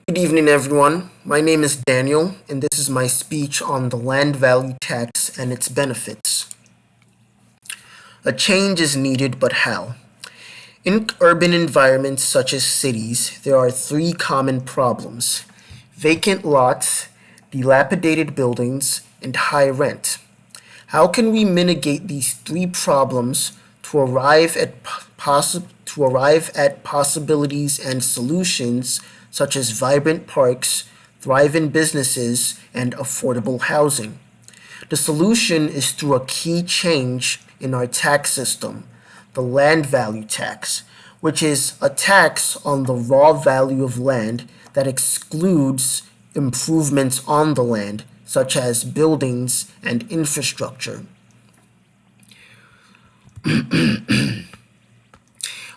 Good evening, everyone. My name is Daniel, and this is my speech on the land value tax and its benefits. A change is needed, but how? In urban environments such as cities, there are three common problems: vacant lots, dilapidated buildings, and high rent. How can we mitigate these three problems to arrive at possibilities and solutions such as vibrant parks, thriving businesses, and affordable housing? The solution is through a key change in our tax system, the land value tax, which is a tax on the raw value of land that excludes improvements on the land, such as buildings and infrastructure.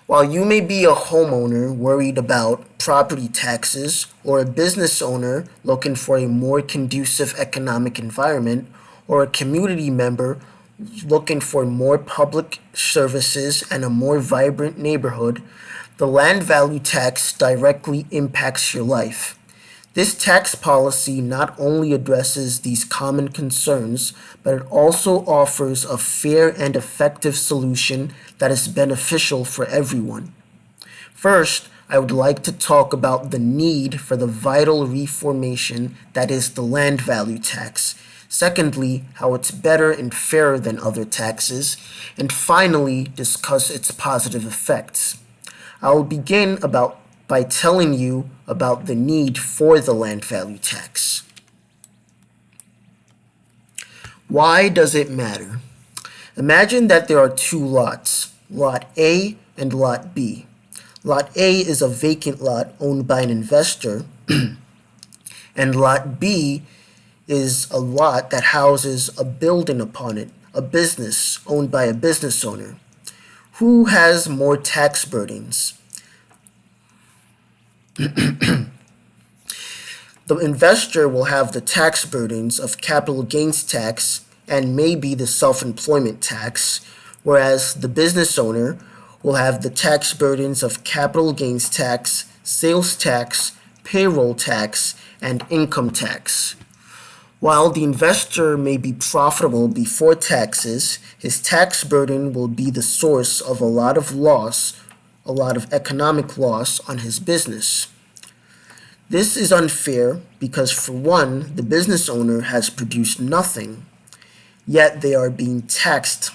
While you may be a homeowner worried about property taxes, or a business owner looking for a more conducive economic environment, or a community member looking for more public services and a more vibrant neighborhood, the land value tax directly impacts your life. This tax policy not only addresses these common concerns, but it also offers a fair and effective solution that is beneficial for everyone. First, I would like to talk about the need for the vital reformation that is the land value tax. Secondly, how it's better and fairer than other taxes. And finally, discuss its positive effects. I will begin by telling you about the need for the land value tax. Why does it matter? Imagine that there are two lots, Lot A and Lot B. Lot A is a vacant lot owned by an investor, and Lot B is a lot that houses a building upon it, a business owned by a business owner. Who has more tax burdens? The investor will have the tax burdens of capital gains tax and maybe the self-employment tax, whereas the business owner will have the tax burdens of capital gains tax, sales tax, payroll tax, and income tax. While the investor may be profitable before taxes, his tax burden will be the source of a lot of loss, a lot of economic loss on his business. This is unfair because, for one, the business owner has produced nothing, yet they are being taxed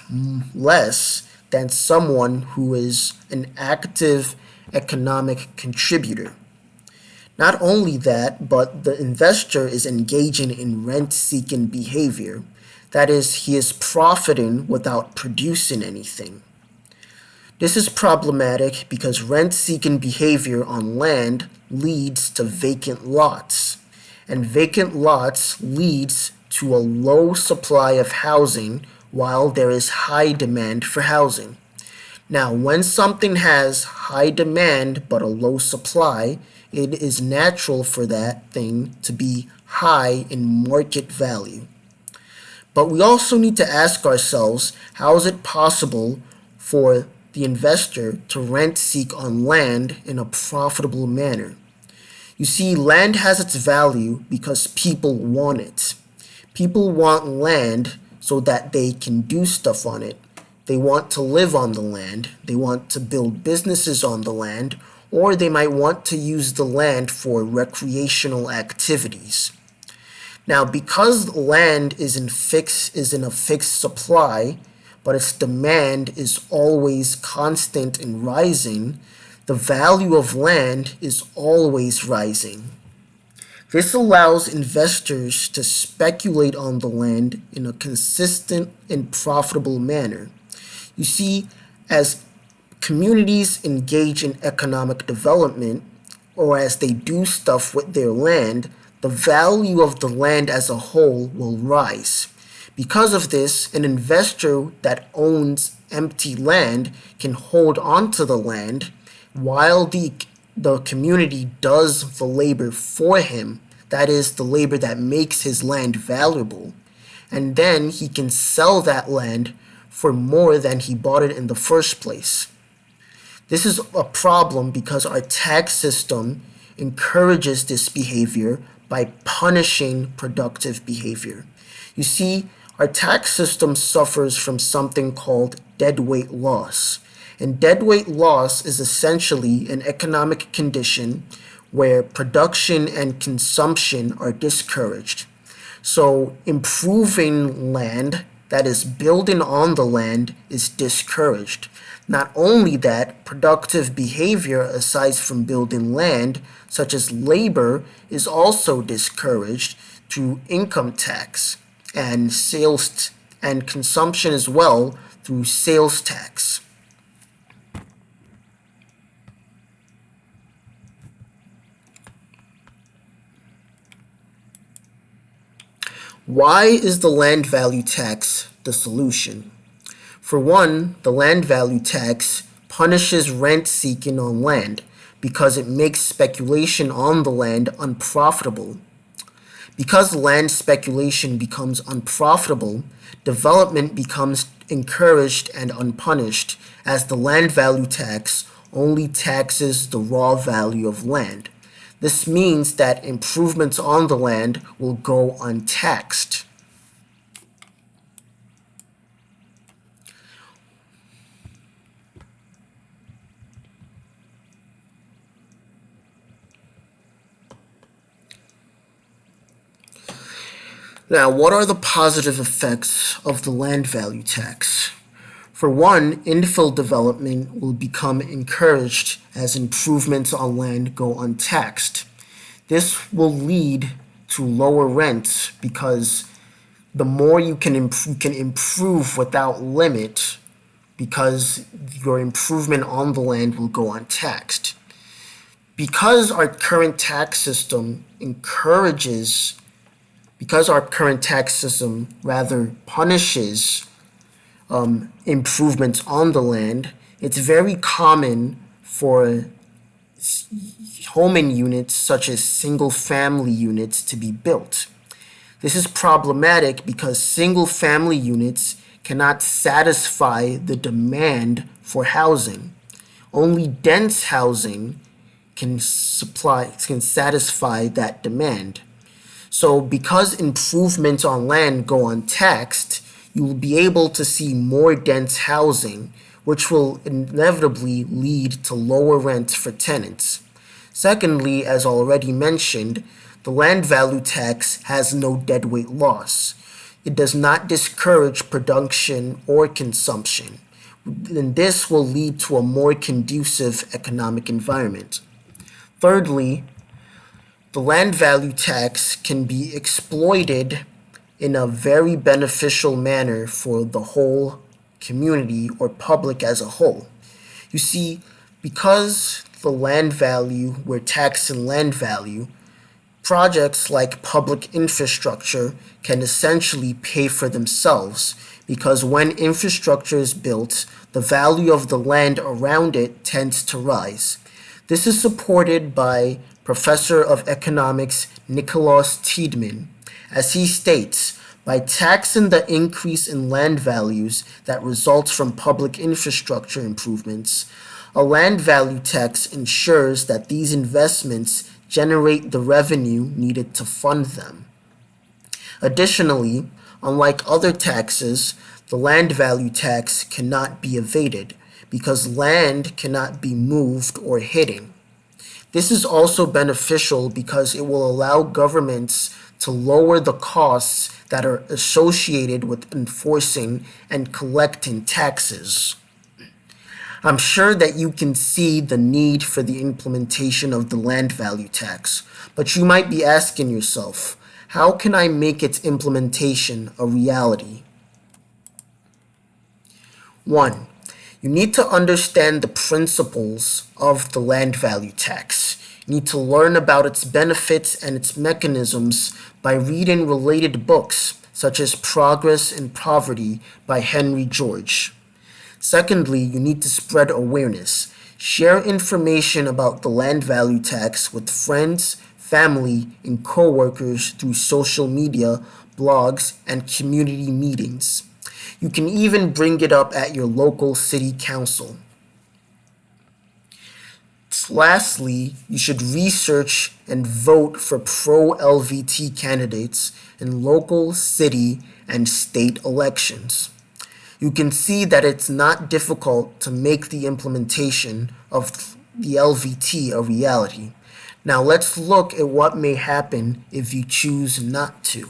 less than someone who is an active economic contributor. Not only that, but the investor is engaging in rent-seeking behavior. That is, he is profiting without producing anything. This is problematic because rent-seeking behavior on land leads to vacant lots, and vacant lots leads to a low supply of housing while there is high demand for housing. Now, when something has high demand but a low supply, it is natural for that thing to be high in market value. But we also need to ask ourselves, how is it possible for the investor to rent seek on land in a profitable manner? You see, land has its value because people want it. People want land so that they can do stuff on it. They want to live on the land, they want to build businesses on the land, or they might want to use the land for recreational activities. Now, because land is in a fixed supply, but its demand is always constant and rising, the value of land is always rising. This allows investors to speculate on the land in a consistent and profitable manner. You see, as communities engage in economic development, or as they do stuff with their land, the value of the land as a whole will rise. Because of this, an investor that owns empty land can hold on to the land while the community does the labor for him. That is, the labor that makes his land valuable. And then he can sell that land for more than he bought it in the first place. This is a problem because our tax system encourages this behavior by punishing productive behavior. You see, our tax system suffers from something called deadweight loss. And deadweight loss is essentially an economic condition where production and consumption are discouraged. So improving land, that is building on the land, is discouraged. Not only that, productive behavior aside from building land, such as labor, is also discouraged through income tax and sales and consumption as well through sales tax. Why is the land value tax the solution? For one, the land value tax punishes rent seeking on land because it makes speculation on the land unprofitable. Because land speculation becomes unprofitable, development becomes encouraged and unpunished, as the land value tax only taxes the raw value of land. This means that improvements on the land will go untaxed. Now, what are the positive effects of the land value tax? For one, infill development will become encouraged as improvements on land go untaxed. This will lead to lower rents because the more you can improve without limit, because your improvement on the land will go untaxed. Because our current tax system rather punishes improvements on the land, it's very common for homing units such as single-family units to be built. This is problematic because single-family units cannot satisfy the demand for housing. Only dense housing can satisfy that demand. So because improvements on land go untaxed, you will be able to see more dense housing, which will inevitably lead to lower rents for tenants. Secondly, as already mentioned, the land value tax has no deadweight loss. It does not discourage production or consumption, and this will lead to a more conducive economic environment. Thirdly, the land value tax can be exploited in a very beneficial manner for the whole community or public as a whole. You see, because the land value, we're taxing land value, projects like public infrastructure can essentially pay for themselves because when infrastructure is built, the value of the land around it tends to rise. This is supported by Professor of Economics Nicholas Tiedemann, as he states, by taxing the increase in land values that results from public infrastructure improvements, a land value tax ensures that these investments generate the revenue needed to fund them. Additionally, unlike other taxes, the land value tax cannot be evaded because land cannot be moved or hidden. This is also beneficial because it will allow governments to lower the costs that are associated with enforcing and collecting taxes. I'm sure that you can see the need for the implementation of the land value tax, but you might be asking yourself, how can I make its implementation a reality? 1. You need to understand the principles of the land value tax. You need to learn about its benefits and its mechanisms by reading related books, such as Progress and Poverty by Henry George. Secondly, you need to spread awareness. Share information about the land value tax with friends, family, and coworkers through social media, blogs, and community meetings. You can even bring it up at your local city council. Lastly, you should research and vote for pro-LVT candidates in local, city, and state elections. You can see that it's not difficult to make the implementation of the LVT a reality. Now let's look at what may happen if you choose not to.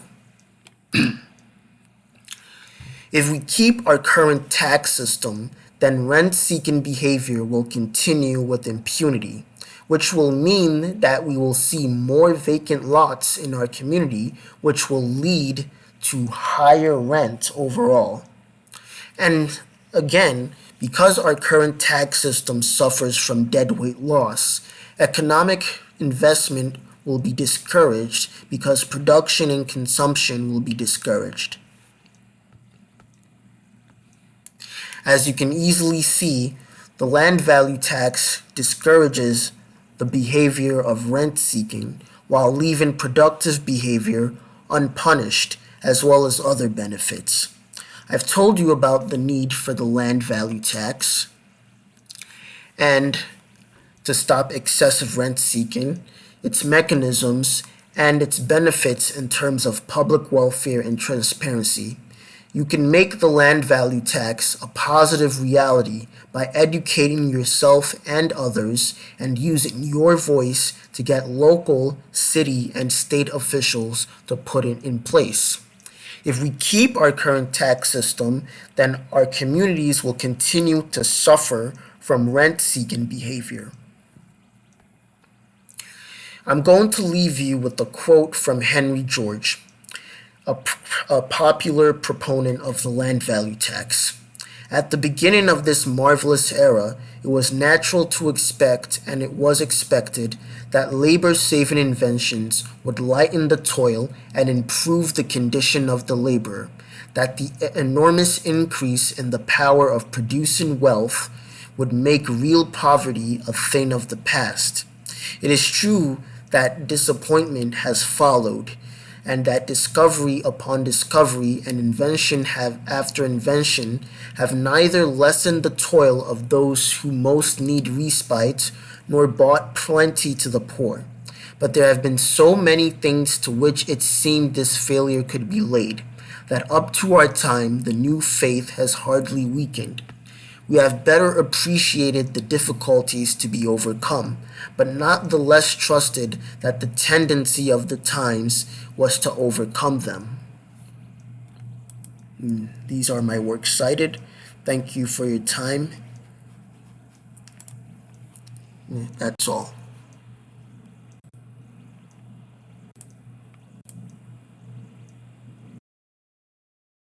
If we keep our current tax system, then rent-seeking behavior will continue with impunity, which will mean that we will see more vacant lots in our community, which will lead to higher rent overall. And again, because our current tax system suffers from deadweight loss, economic investment will be discouraged because production and consumption will be discouraged. As you can easily see, the land value tax discourages the behavior of rent seeking while leaving productive behavior unpunished, as well as other benefits. I've told you about the need for the land value tax and to stop excessive rent seeking, its mechanisms, and its benefits in terms of public welfare and transparency. You can make the land value tax a positive reality by educating yourself and others and using your voice to get local, city, and state officials to put it in place. If we keep our current tax system, then our communities will continue to suffer from rent-seeking behavior. I'm going to leave you with a quote from Henry George, a popular proponent of the land value tax. At the beginning of this marvelous era, it was natural to expect, and it was expected, that labor-saving inventions would lighten the toil and improve the condition of the laborer, that the enormous increase in the power of producing wealth would make real poverty a thing of the past. It is true that disappointment has followed, and that discovery upon discovery and invention after invention have neither lessened the toil of those who most need respite, nor brought plenty to the poor. But there have been so many things to which it seemed this failure could be laid, that up to our time the new faith has hardly weakened. We have better appreciated the difficulties to be overcome, but not the less trusted that the tendency of the times was to overcome them. These are my works cited. Thank you for your time. That's all.